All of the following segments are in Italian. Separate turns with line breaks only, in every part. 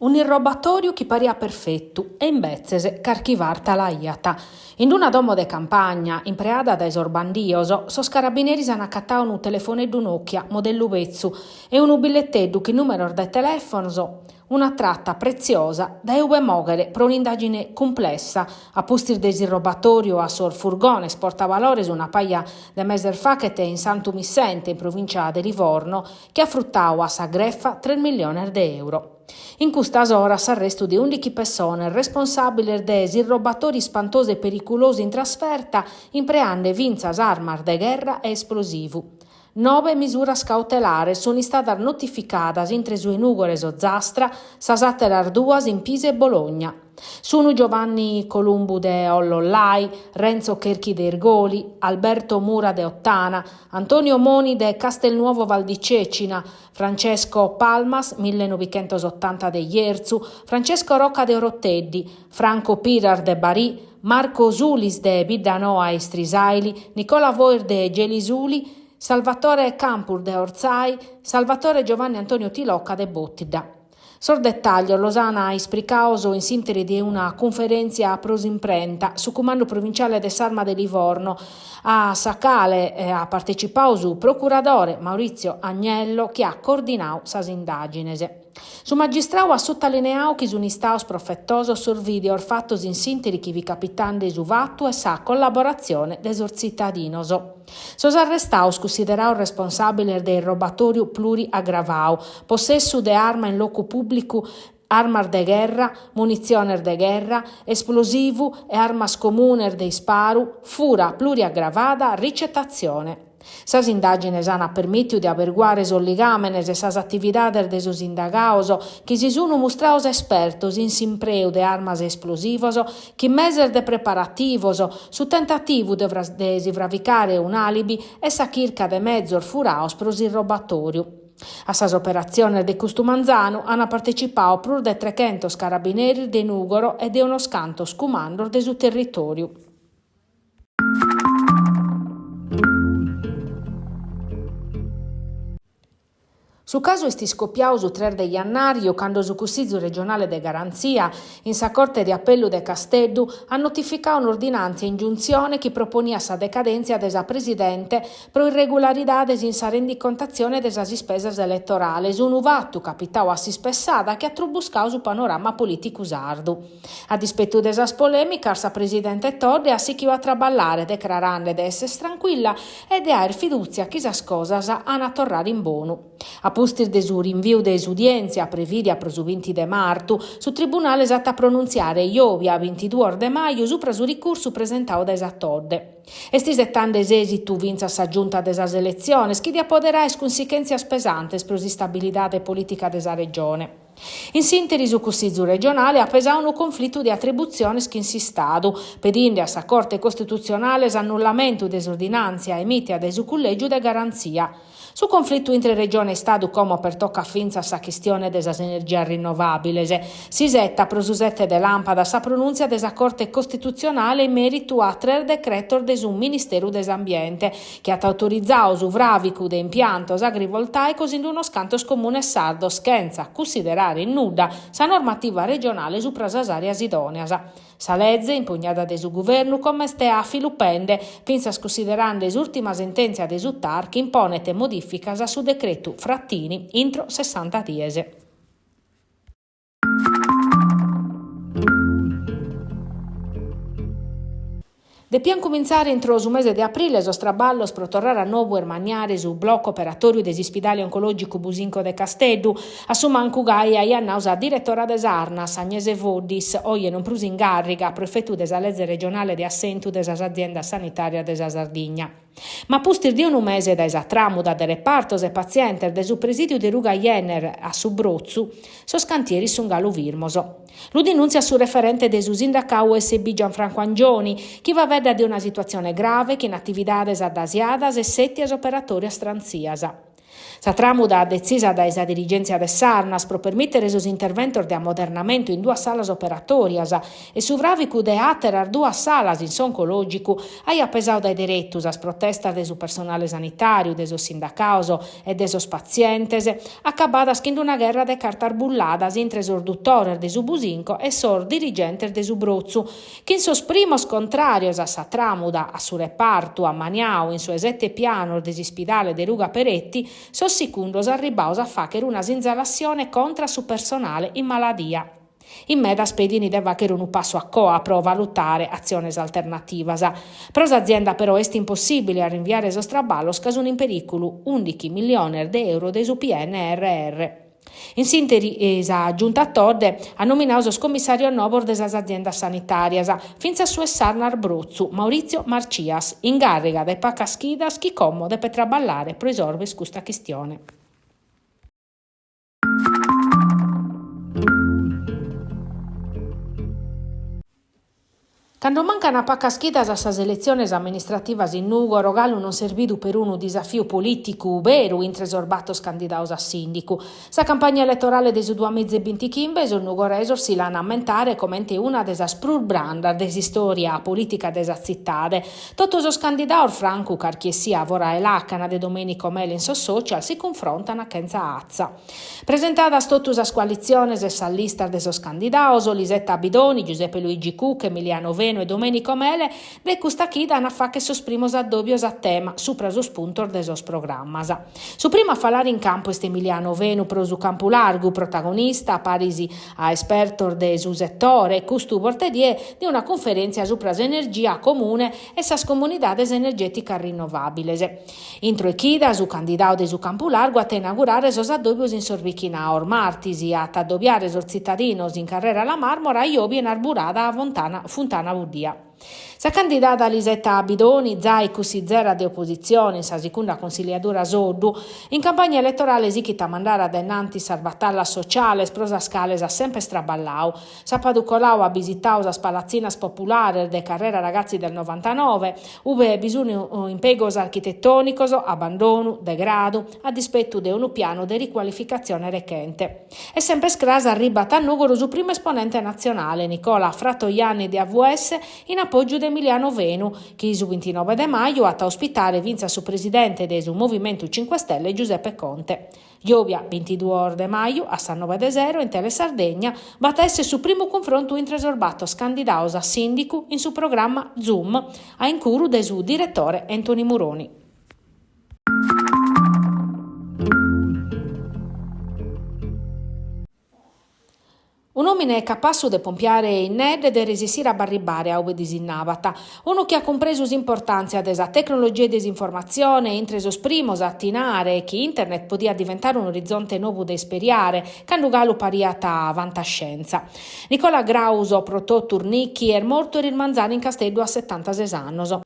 Un irrobatorio che paria perfetto e in bezzese carchivarta la iata. In una domo de campagna, impreada da esorbandioso, sos carabinieri han accattato un telefoneddu Nokia, modello vezzu, e un biglietteddù che numero de telefono, una tratta preziosa da ue mogere per un'indagine complessa, a pustir desirrobatorio a sor furgone portavalores una paia de meser facete in Santu Missente, in provincia de Livorno, che ha fruttau a sa greffa 3 milioni di euro. In questa ora s'arresto di 11 persone responsabili dei irrobatori spantosi e pericolosi in trasferta, impreande vinzas armas de guerra e esplosivu. 9 misure cautelari sono state notificate in sue nugore o Zastra, sasatterar duas in Pisa e Bologna. Sono Giovanni Columbu de Ollollai, Renzo Cherchi de Ergoli, Alberto Mura de Ottana, Antonio Moni de Castelnuovo Val di Cecina, Francesco Palmas, 1980 de Ierzu, Francesco Rocca de Oroteddi, Franco Pirar de Bari, Marco Zulis de Biddanoa e Strisaili, Nicola Voir de Gelisuli, Salvatore Campur de Orzai, Salvatore Giovanni Antonio Tilocca de Bottida. Sor dettaglio, Losana ha ispricaoso in sintesi di una conferenza a prosimprenta su comando provinciale de Sarma de Livorno. A Sacale ha partecipato su procuratore Maurizio Agnello che ha coordinato sas indagines. Su magistrao ha sottolineato che sono stati profettoso sul video fatto in sintesi chi vi capitande su vatto e sa collaborazione desor cittadinoso. Sos arrestaus considerato responsabile del robatorio pluriaggravao, possesso de arma in loco pubblico, armas de guerra, munizione de guerra, esplosivo e armas comuner de sparu, fura pluriaggravada, ricettazione. Sas indagines han permittido di averguare sos ligamenes e sas attividades de sos indagaos che si sono mostrados espertos in s'impreu de armas esplosivos, che meser de preparativos, su tentativu de sivravicare un alibi e sa chirca de mezzor furaos pro s'irrobatoriu. A sas operazioni de Custumanzano hanno partecipato più di 300 carabinieri de Nugoro e de unos cantos comandos de su territoriu. Su caso esti scoppiau su 3 de jannario, quando su Consiglio regionale de Garanzia, in sa Corte di Appello de Casteddu, ha notificato un'ordinanza ingiunzione che proponia sa decadenza de sa Presidente pro irregolaridades in sa rendicontazione de sas spesas elettorales, un fatto capitau a si spessada che ha trubuscau su panorama politico sardu. A dispetto de sas polemicas, sa Presidente Todde ha sichiu a traballare declarando de essere tranquilla e de aer fiducia che sas cosas hanno a torrare in bonu. A pustir de su rinvio de udienzia previdia pro su 20 de martu, su tribunale esatta a pronunziare iovi a 22 de maio supra su ricurso presentau da Esatodde. Esti settandes esitu vinza sa giunta de sas eleziones, chi di apoderais consequenzias pesantes pro stabilidade politica de sa regione. In sintesi su Consiglio regionale ha pesato un conflitto di attribuzioni che insistado, pedendo a sa Corte Costituzionale annullamento des ordinanzia emite da su collegio de garanzia. Su conflitto inter regione e Stato come per tocca finza sa questione de sas energia rinnovabili, si setta pro su sette de lampada sa pronunzia de sa Corte Costituzionale in merito a 3 decretor de su Ministero des Ambiente, che ha autorizzao su vravicu de impiantos agrivoltaicos in uno scantos comune sardo, scherza considerare in nuda sa normativa regionale su sas areas idoneas. Sa legge, impugnata de su governo, come ste a filupende, pinzas considerando l'ultima sentenza de su TAR che imponete modificas su decreto Frattini intro 60 diese. Depian cominciare entro su mese di aprile sos traballos pro torrare a nuovo ermaniare su blocco operatorio des ispidali oncologico Businco de Casteddu, a su mancugai a annausa direttora des Arnas, Agnese Vodis, oie non prus in garriga, prefetto desa legge regionale di assentu desa azienda sanitaria desa Sardigna. Ma pustir di un mese da esa tramuda de repartos e pazienter de su presidio di Ruga Jenner a Subrozzu, sos cantieri sun galu virmoso. Lo denunzia su referente de su sindacau USB Gianfranco Angioni, chi va veda di una situazione grave che in attivitades addasiadas e settias operatorias stranzias. Sa tramuda decisa da esa dirigenza de Sarnas pro permettere sos interventos de ammodernamento in 2 salas operatorias e su vravicu de atterar 2 salas in s'oncologicu aia pesau dai direttus as protestas de su personale sanitariu, de sos sindacaos e de sos pazientes, accabadas che in una guerra de cartas bulladas intre sos dottores de su Businco e sos dirigentes de su Brozzu, che in sos primos contrarios a sa tramuda, a su repartu, a Maniau, in su 7 pianos de s'ispidale de Ruga Peretti, sos secundos arribaus a facere una sinzalazione contra su personale in maladia. In meda spedini deve avere un passo a coa pro valutare aziones alternativas. Pro l'azienda però è impossibile a rinviare esos traballos ca sono in pericolo 11 milioni di euro de su PNRR. In sintesi, sa giunta Todde ha nominato il commissario nuovo delle aziende sanitarie, finza su Sarnar Brozzu, Maurizio Marcias, in garriga dai Pacaschidas chi comode per traballare pro risolvere questa questione. Quando mancano pacaschidas a sas elezioni amministrativas in Nugo, Rogalu non servidu per un desafio politico vero intre sorbatos candidatos a sindicu. Sa campagna elettorale del 2025 sul Nugoresor si l'hanno ammentare come una desa sprurbranda desa storia politica desa zittade. Tutti os candidatos Franco Carchiessia, Vora e Lacana de Domenico Mele in sos social si confrontano a Kenza Azza. Presentadas totus as coalizioni e sa lista de sos candidatos, Lisetta Abidoni, Giuseppe Luigi Cuc, Emiliano Veno e Domenico Mele, de custa chida hanno fatto sos primos addobbios a tema, supra sos puntos de sos programmas. Su primo a falare in campo est Emiliano Venu pro su campo largo, protagonista, parisi a esperto de su settore, custu portedie di una conferenza supra energia comune e sas comunidades energeticas rinnovabiles. Intro e chida su candidato de su campo largo a te inaugurare sos addobbios in Sorbichina Ormartisi, a t'addobbiare sos cittadinos in carrera la Marmora e iobi in arburada a Fontana Buddia. Sa candidata Lisetta Abidoni, zai cussi zera de opposizione in sa seconda consigliatura Soddu, in campagna elettorale si chita mandare ad ennanti sa battaglia sociale, prosa scales a sempre straballau. Sa paducolau ha visitau sa palazzinas popolare de carrera ragazzi del 99, ube bisogno impegos architettonicos, abbandono, degrado, a dispetto de un piano de riqualificazione recente. E sempre scrasa arriba a Nugoru su primo esponente nazionale, Nicola Frattoianni di AVS, in appoggio di Emiliano Venu, che il 29 di maggio ha ospitare vinza su presidente del Movimento 5 Stelle Giuseppe Conte. Iovia 22 di maggio a San 9 de 0 in Tele Sardegna battesse su primo confronto in tresorbato scandidaus a sindicu in su programma Zoom a incuru del suo direttore Antoni Muroni. Un uomine capace de pompiare in ned e de resistere a barribare a ove disinnavata. Uno che ha compreso l'importanza della tecnologia e disinformazione, intre sos primos a attinare che internet podia diventare un orizzonte nuovo da esperiare, candugalu pariata fantascienza. Nicola Grauso, protò Turnicchi, è morto il Manzani in Castello a 76 anni.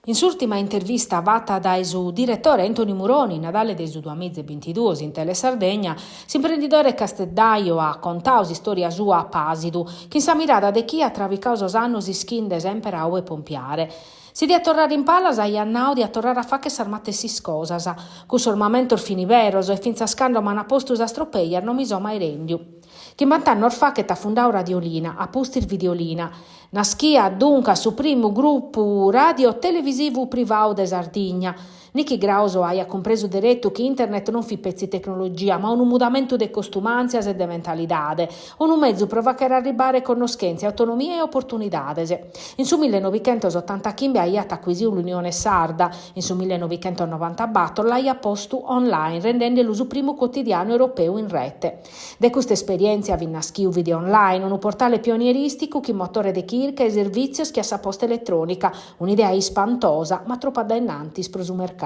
In s'ultima intervista fatta dal suo direttore Antoni Muroni, Natale del 2022 in Tele Sardegna, l'imprenditore casteddaio ha contato storia sua a Pasidu, che in sa mirada de chi ha travicato os annos ischinde sempre a ove pompiare. Si di a tornare in pallas a Iannau di a tornare a fa che s'armate sis cosas, cu sormamento finiveros e finza scando manapostus a stropeier non mi so mai rendiu. Che mantanno orfa che ta fundau radiolina, a pustir videolina, naschia dunque su primo gruppo radio televisivo privato de Sardigna. Nichi Grauso aia compreso diretto che internet non fi pezzi tecnologia, ma un mudamento de costumanzias e de mentalidade, un mezzo per far arrivare conoscenze, autonomia e opportunidades. In su 1985 aia acquisì l'Unione Sarda, in su 1994 l'aia posto online, rendendo l'uso primo quotidiano europeo in rete. De questa esperienza vi naschiu video online, un portale pionieristico che motore de chirca e servizi che a posta elettronica, un'idea ispantosa, ma troppo addennanti pro su mercato.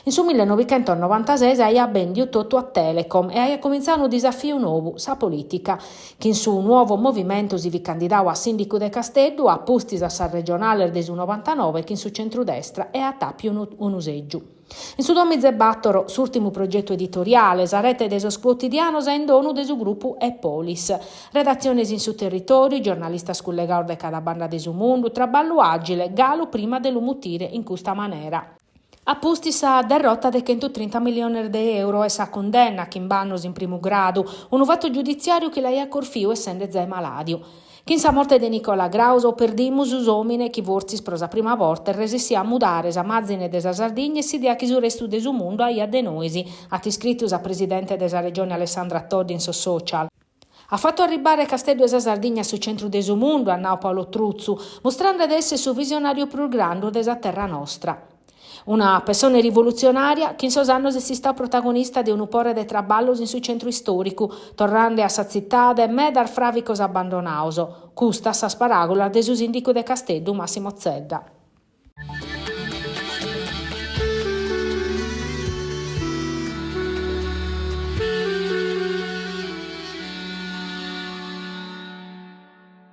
In su 1996 aia ben tutto a Telecom e aia cominciato un desafio nuovo, sa politica, che in su un nuovo movimento si vi candidava a sindico de Castello, a posti a San Regionale del 99 che in su centrodestra e a tappi un useggio. In su 2004, s'ultimo progetto editoriale, sa rete de sos quotidianos in dono de su gruppo Epolis. Redazioni in su territorio, giornalista scollegato de cada banda de su mondo, traballo agile, galo prima dell'umutire in questa maniera. Appusti sa derrota di 130 milioni di euro e sa condanna che in bannos in primo grado, un fatto giudiziario che lei ha corfiu essendo zai maladio. Chi sa morte di Nicola Grauso perdimus usomine chi vorzis prosa prima volta e resissia a mudare sa mazzine desa Sardegna e si dia chi su restu desu mondo aia de noisi, ha iscritto a presidente desa regione Alessandra Toddi in so social. Ha fatto arrivare Castello e Sardegna sul centro del mondo, a Nao Paolo Truzzu, mostrando ad essere su visionario più grande della terra nostra. Una persona rivoluzionaria che in sos anni si sta protagonista di un porre de traballos in sul centro storico, tornando a sa città e medar fravicos abbandonauso. Custa sa sparagola de sus indico de Castello Massimo Zedda.